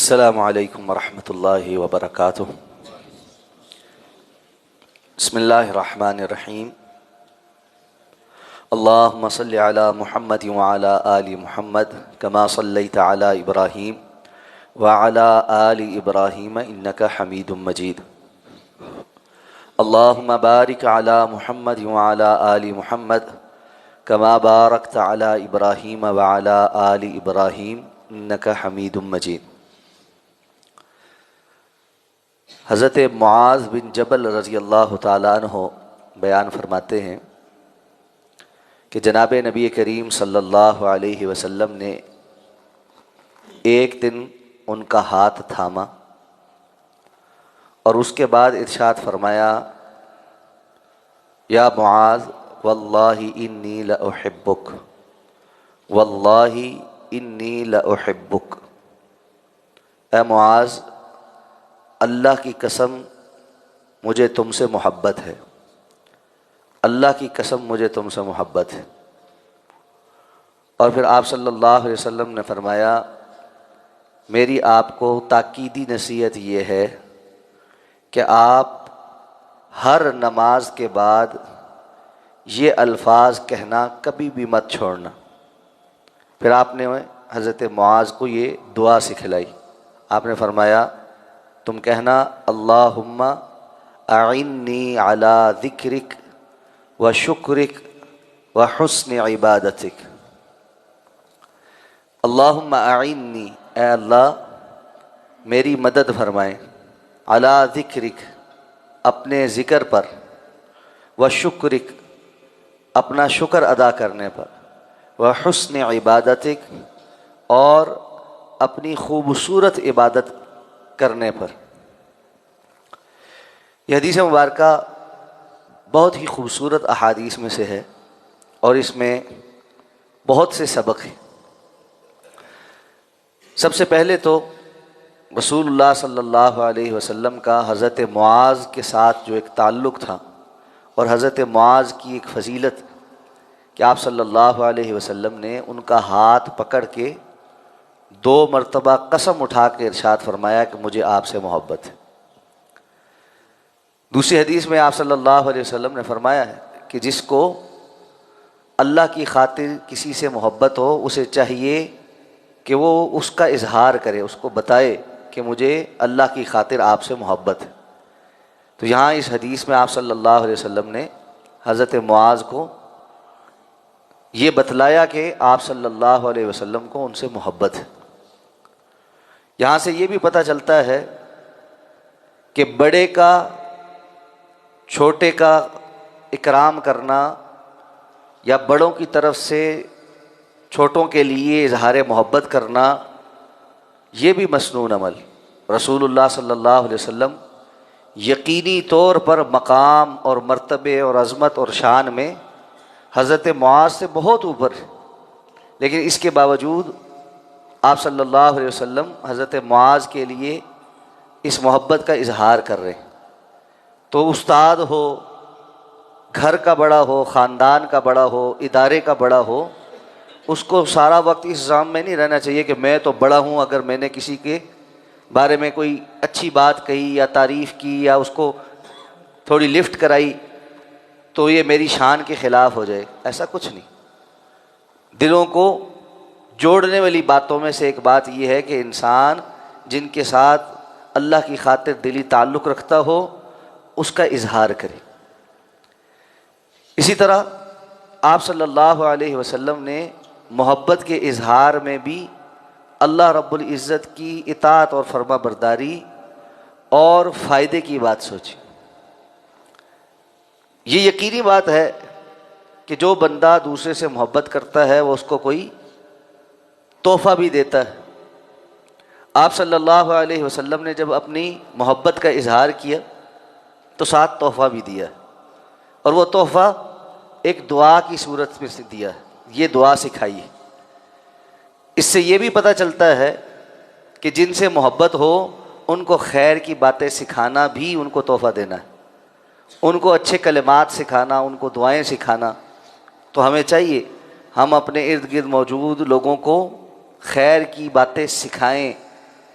السلام علیکم ورحمۃ اللہ وبرکاتہ۔ بسم اللہ الرحمن الرحیم۔ اللہم صلی علی محمد وعلی آل محمد کما صلیت علی ابراہیم وعلی آل ابراہیم انک حمید مجید۔ اللہم بارک علی محمد وعلی آل محمد کما بارکت علی ابراہیم وعلی آل ابراہیم انک حمید مجید۔ حضرت معاذ بن جبل رضی اللہ تعالیٰ عنہ بیان فرماتے ہیں کہ جناب نبی کریم صلی اللہ علیہ وسلم نے ایک دن ان کا ہاتھ تھاما اور اس کے بعد ارشاد فرمایا، یا معاذ واللہ انی لأحبک، واللہ انی لأحبک، اے معاذ اللہ کی قسم مجھے تم سے محبت ہے، اللہ کی قسم مجھے تم سے محبت ہے۔ اور پھر آپ صلی اللہ علیہ وسلم نے فرمایا، میری آپ کو تاکیدی نصیحت یہ ہے کہ آپ ہر نماز کے بعد یہ الفاظ کہنا کبھی بھی مت چھوڑنا۔ پھر آپ نے حضرت معاذ کو یہ دعا سکھلائی۔ آپ نے فرمایا، تم کہنا، اللہم اعنی علی ذکرک و شکرک و حسن عبادتک۔ اللہم اعنی، اے اللہ میری مدد فرمائیں، علی ذکرک اپنے ذکر پر، و شکرک اپنا شکر ادا کرنے پر، و حسن عبادتک اور اپنی خوبصورت عبادت کرنے پر۔ یہ حدیث مبارکہ بہت ہی خوبصورت احادیث میں سے ہے اور اس میں بہت سے سبق ہیں۔ سب سے پہلے تو رسول اللہ صلی اللہ علیہ وسلم کا حضرت معاذ کے ساتھ جو ایک تعلق تھا اور حضرت معاذ کی ایک فضیلت کہ آپ صلی اللہ علیہ وسلم نے ان کا ہاتھ پکڑ کے 2 مرتبہ قسم اٹھا کے ارشاد فرمایا کہ مجھے آپ سے محبت ہے۔ دوسری حدیث میں آپ صلی اللہ علیہ وسلم نے فرمایا ہے کہ جس کو اللہ کی خاطر کسی سے محبت ہو اسے چاہیے کہ وہ اس کا اظہار کرے، اس کو بتائے کہ مجھے اللہ کی خاطر آپ سے محبت ہے۔ تو یہاں اس حدیث میں آپ صلی اللہ علیہ وسلم نے حضرت معاذ کو یہ بتلایا کہ آپ صلی اللہ علیہ وسلم کو ان سے محبت ہے۔ یہاں سے یہ بھی پتہ چلتا ہے کہ بڑے کا چھوٹے کا اکرام کرنا یا بڑوں کی طرف سے چھوٹوں کے لیے اظہار محبت کرنا یہ بھی مسنون عمل۔ رسول اللہ صلی اللہ علیہ وسلم یقینی طور پر مقام اور مرتبے اور عظمت اور شان میں حضرت معاذ سے بہت اوپر ہے، لیکن اس کے باوجود آپ صلی اللہ علیہ وسلم حضرت معاذ کے لیے اس محبت کا اظہار کر رہے ہیں۔ تو استاد ہو، گھر کا بڑا ہو، خاندان کا بڑا ہو، ادارے کا بڑا ہو، اس کو سارا وقت اس ذہن میں نہیں رہنا چاہیے کہ میں تو بڑا ہوں، اگر میں نے کسی کے بارے میں کوئی اچھی بات کہی یا تعریف کی یا اس کو تھوڑی لفٹ کرائی تو یہ میری شان کے خلاف ہو جائے۔ ایسا کچھ نہیں۔ دلوں کو جوڑنے والی باتوں میں سے ایک بات یہ ہے کہ انسان جن کے ساتھ اللہ کی خاطر دلی تعلق رکھتا ہو اس کا اظہار کرے۔ اسی طرح آپ صلی اللہ علیہ وسلم نے محبت کے اظہار میں بھی اللہ رب العزت کی اطاعت اور فرما برداری اور فائدے کی بات سوچی۔ یہ یقینی بات ہے کہ جو بندہ دوسرے سے محبت کرتا ہے وہ اس کو کوئی تحفہ بھی دیتا ہے۔ آپ صلی اللہ علیہ وسلم نے جب اپنی محبت کا اظہار کیا تو ساتھ تحفہ بھی دیا، اور وہ تحفہ ایک دعا کی صورت میں سے دیا ہے۔ یہ دعا سکھائی ہے۔ اس سے یہ بھی پتہ چلتا ہے کہ جن سے محبت ہو ان کو خیر کی باتیں سکھانا بھی ان کو تحفہ دینا ہے، ان کو اچھے کلمات سکھانا، ان کو دعائیں سکھانا۔ تو ہمیں چاہیے ہم اپنے ارد گرد موجود لوگوں کو خیر کی باتیں سکھائیں،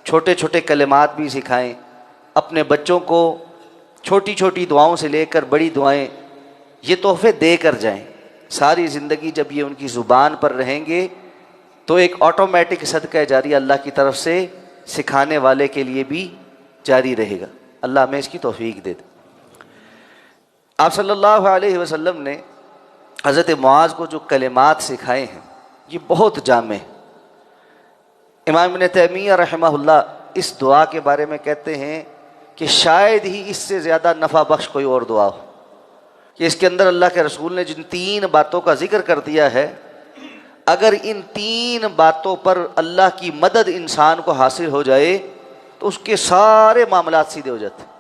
چھوٹے چھوٹے کلمات بھی سکھائیں، اپنے بچوں کو چھوٹی چھوٹی دعاؤں سے لے کر بڑی دعائیں یہ تحفے دے کر جائیں۔ ساری زندگی جب یہ ان کی زبان پر رہیں گے تو ایک آٹومیٹک صدقہ جاریہ اللہ کی طرف سے سکھانے والے کے لیے بھی جاری رہے گا۔ اللہ ہمیں اس کی توفیق دے دے۔ آپ صلی اللہ علیہ وسلم نے حضرت معاذ کو جو کلمات سکھائے ہیں یہ بہت جامع ہیں۔ امام ابن تیمیہ رحمہ اللہ اس دعا کے بارے میں کہتے ہیں کہ شاید ہی اس سے زیادہ نفع بخش کوئی اور دعا ہو، کہ اس کے اندر اللہ کے رسول نے جن 3 باتوں کا ذکر کر دیا ہے، اگر ان 3 باتوں پر اللہ کی مدد انسان کو حاصل ہو جائے تو اس کے سارے معاملات سیدھے ہو جاتے ہیں۔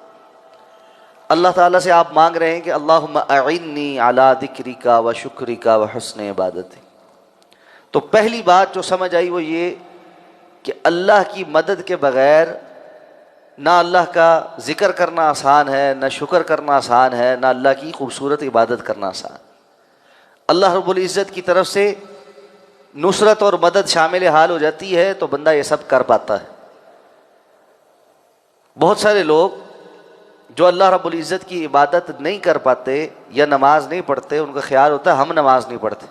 اللہ تعالیٰ سے آپ مانگ رہے ہیں کہ اللہم اعنی علی ذکرک و شکرک و حسن عبادتی، تو پہلی بات جو سمجھ آئی وہ یہ کہ اللہ کی مدد کے بغیر نہ اللہ کا ذکر کرنا آسان ہے، نہ شکر کرنا آسان ہے، نہ اللہ کی خوبصورت عبادت کرنا آسان۔ اللہ رب العزت کی طرف سے نصرت اور مدد شامل حال ہو جاتی ہے تو بندہ یہ سب کر پاتا ہے۔ بہت سارے لوگ جو اللہ رب العزت کی عبادت نہیں کر پاتے یا نماز نہیں پڑھتے، ان کا خیال ہوتا ہے ہم نماز نہیں پڑھتے۔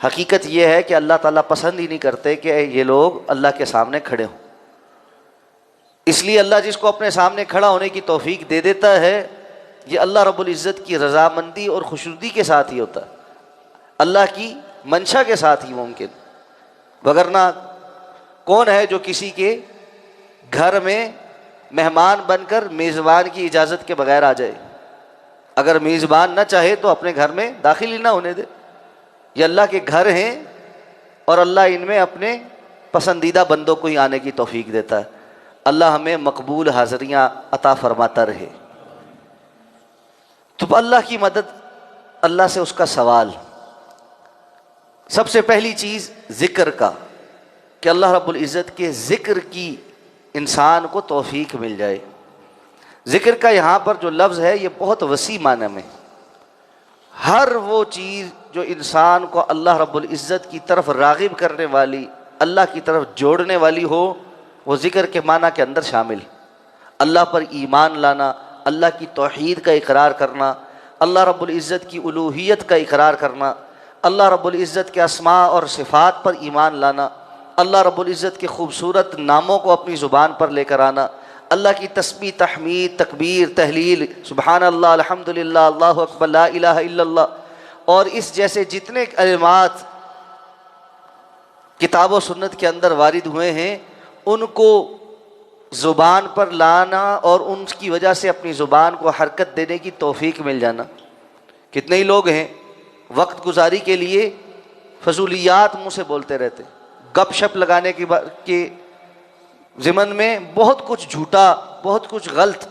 حقیقت یہ ہے کہ اللہ تعالیٰ پسند ہی نہیں کرتے کہ یہ لوگ اللہ کے سامنے کھڑے ہوں، اس لیے اللہ جس کو اپنے سامنے کھڑا ہونے کی توفیق دے دیتا ہے یہ اللہ رب العزت کی رضامندی اور خوشنودی کے ساتھ ہی ہوتا ہے، اللہ کی منشا کے ساتھ ہی ممکن، وگرنہ کون ہے جو کسی کے گھر میں مہمان بن کر میزبان کی اجازت کے بغیر آ جائے؟ اگر میزبان نہ چاہے تو اپنے گھر میں داخل ہی نہ ہونے دے۔ یہ اللہ کے گھر ہیں اور اللہ ان میں اپنے پسندیدہ بندوں کو ہی آنے کی توفیق دیتا ہے۔ اللہ ہمیں مقبول حاضریاں عطا فرماتا رہے۔ تو اللہ کی مدد، اللہ سے اس کا سوال، سب سے پہلی چیز ذکر کا، کہ اللہ رب العزت کے ذکر کی انسان کو توفیق مل جائے۔ ذکر کا یہاں پر جو لفظ ہے یہ بہت وسیع معنی میں، ہر وہ چیز جو انسان کو اللہ رب العزت کی طرف راغب کرنے والی، اللہ کی طرف جوڑنے والی ہو، وہ ذکر کے معنی کے اندر شامل۔ اللہ پر ایمان لانا، اللہ کی توحید کا اقرار کرنا، اللہ رب العزت کی الوہیت کا اقرار کرنا، اللہ رب العزت کے اسماء اور صفات پر ایمان لانا، اللہ رب العزت کے خوبصورت ناموں کو اپنی زبان پر لے کر آنا، اللہ کی تسبیح، تحمید، تکبیر، تحلیل، سبحان اللہ، الحمدللہ، اللہ اکبر، لا الہ الا اللہ، اور اس جیسے جتنے کلمات کتاب و سنت کے اندر وارد ہوئے ہیں ان کو زبان پر لانا اور ان کی وجہ سے اپنی زبان کو حرکت دینے کی توفیق مل جانا۔ کتنے ہی لوگ ہیں وقت گزاری کے لیے فضولیات منہ سے بولتے رہتے، گپ شپ لگانے کے ضمن میں بہت کچھ جھوٹا، بہت کچھ غلط،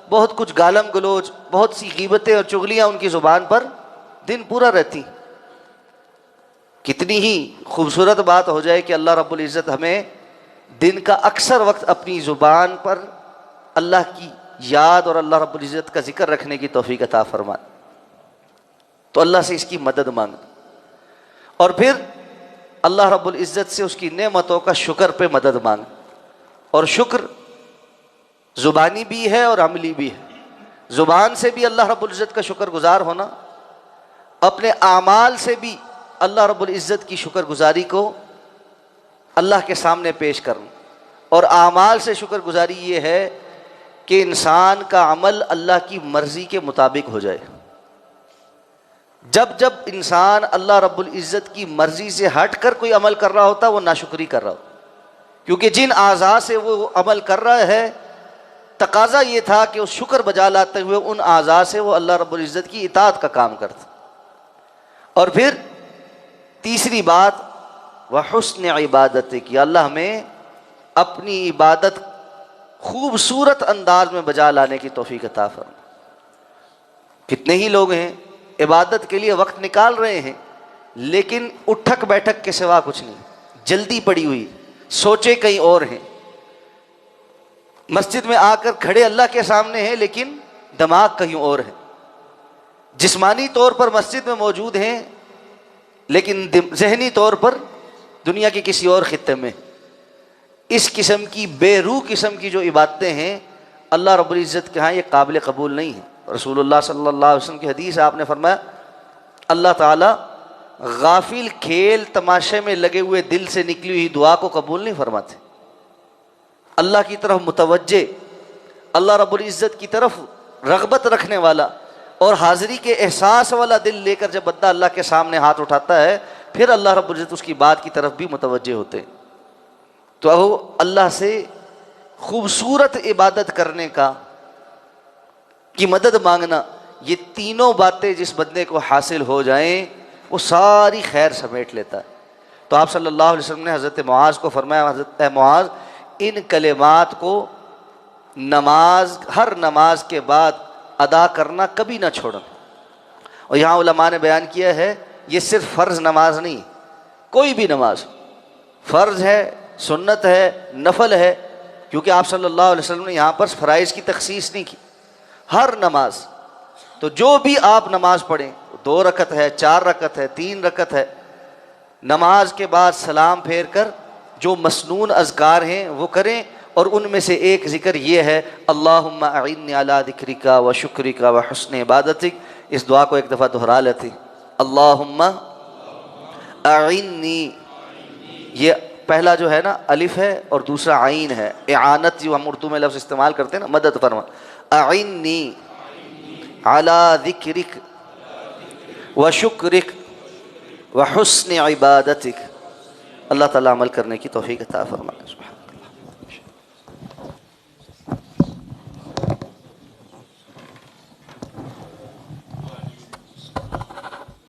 بہت کچھ گالم گلوچ، بہت سی غیبتیں اور چغلیاں ان کی زبان پر دن پورا رہتی۔ کتنی ہی خوبصورت بات ہو جائے کہ اللہ رب العزت ہمیں دن کا اکثر وقت اپنی زبان پر اللہ کی یاد اور اللہ رب العزت کا ذکر رکھنے کی توفیق عطا فرمائے، تو اللہ سے اس کی مدد مانگ، اور پھر اللہ رب العزت سے اس کی نعمتوں کا شکر پہ مدد مانگ۔ اور شکر زبانی بھی ہے اور عملی بھی ہے۔ زبان سے بھی اللہ رب العزت کا شکر گزار ہونا، اپنے اعمال سے بھی اللہ رب العزت کی شکر گزاری کو اللہ کے سامنے پیش کرنا۔ اور اعمال سے شکر گزاری یہ ہے کہ انسان کا عمل اللہ کی مرضی کے مطابق ہو جائے۔ جب جب انسان اللہ رب العزت کی مرضی سے ہٹ کر کوئی عمل کر رہا ہوتا وہ ناشکری کر رہا ہوتا، کیونکہ جن اعضاء سے وہ عمل کر رہا ہے تقاضا یہ تھا کہ اس شکر بجا لاتے ہوئے ان اعضاء سے وہ اللہ رب العزت کی اطاعت کا کام کرتا۔ اور پھر تیسری بات وحسن عبادت کی، اللہ ہمیں اپنی عبادت خوبصورت انداز میں بجا لانے کی توفیق عطا فرمائے۔ کتنے ہی لوگ ہیں عبادت کے لیے وقت نکال رہے ہیں لیکن اٹھک بیٹھک کے سوا کچھ نہیں، جلدی پڑی ہوئی، سوچے کہیں اور ہیں، مسجد میں آ کر کھڑے اللہ کے سامنے ہیں لیکن دماغ کہیں اور ہے، جسمانی طور پر مسجد میں موجود ہیں لیکن ذہنی طور پر دنیا کے کسی اور خطے میں۔ اس قسم کی بے روح قسم کی جو عبادتیں ہیں اللہ رب العزت کے ہاں یہ قابل قبول نہیں ہیں۔ رسول اللہ صلی اللہ علیہ وسلم کی حدیث ہے، آپ نے فرمایا اللہ تعالیٰ غافل کھیل تماشے میں لگے ہوئے دل سے نکلی ہوئی دعا کو قبول نہیں فرماتے۔ اللہ کی طرف متوجہ، اللہ رب العزت کی طرف رغبت رکھنے والا اور حاضری کے احساس والا دل لے کر جب بندہ اللہ کے سامنے ہاتھ اٹھاتا ہے، پھر اللہ رب العزت اس کی بات کی طرف بھی متوجہ ہوتے ہیں۔ تو اللہ سے خوبصورت عبادت کرنے کی مدد مانگنا، یہ تینوں باتیں جس بندے کو حاصل ہو جائیں وہ ساری خیر سمیٹ لیتا ہے۔ تو آپ صلی اللہ علیہ وسلم نے حضرت معاذ کو فرمایا، حضرت معاذ ان کلمات کو ہر نماز کے بعد ادا کرنا کبھی نہ چھوڑنا۔ اور یہاں علماء نے بیان کیا ہے یہ صرف فرض نماز نہیں، کوئی بھی نماز، فرض ہے، سنت ہے، نفل ہے، کیونکہ آپ صلی اللہ علیہ وسلم نے یہاں پر فرائض کی تخصیص نہیں کی، ہر نماز۔ تو جو بھی آپ نماز پڑھیں، 2 رکعت ہے، 4 رکعت ہے، 3 رکعت ہے، نماز کے بعد سلام پھیر کر جو مسنون اذکار ہیں وہ کریں، اور ان میں سے ایک ذکر یہ ہے اللہم اعنی علی ذکرک و شکرک و حسن عبادتک۔ اس دعا کو ایک دفعہ دہرا لیتے، اللہم اعنی، یہ پہلا جو ہے نا الف ہے اور دوسرا عین ہے، اعانت جو ہم اردو میں لفظ استعمال کرتے ہیں نا، مدد فرما، اعنی علی ذکرک و شکرک و حسن عبادتک۔ اللہ تعالیٰ عمل کرنے کی توفیق عطا فرمائے۔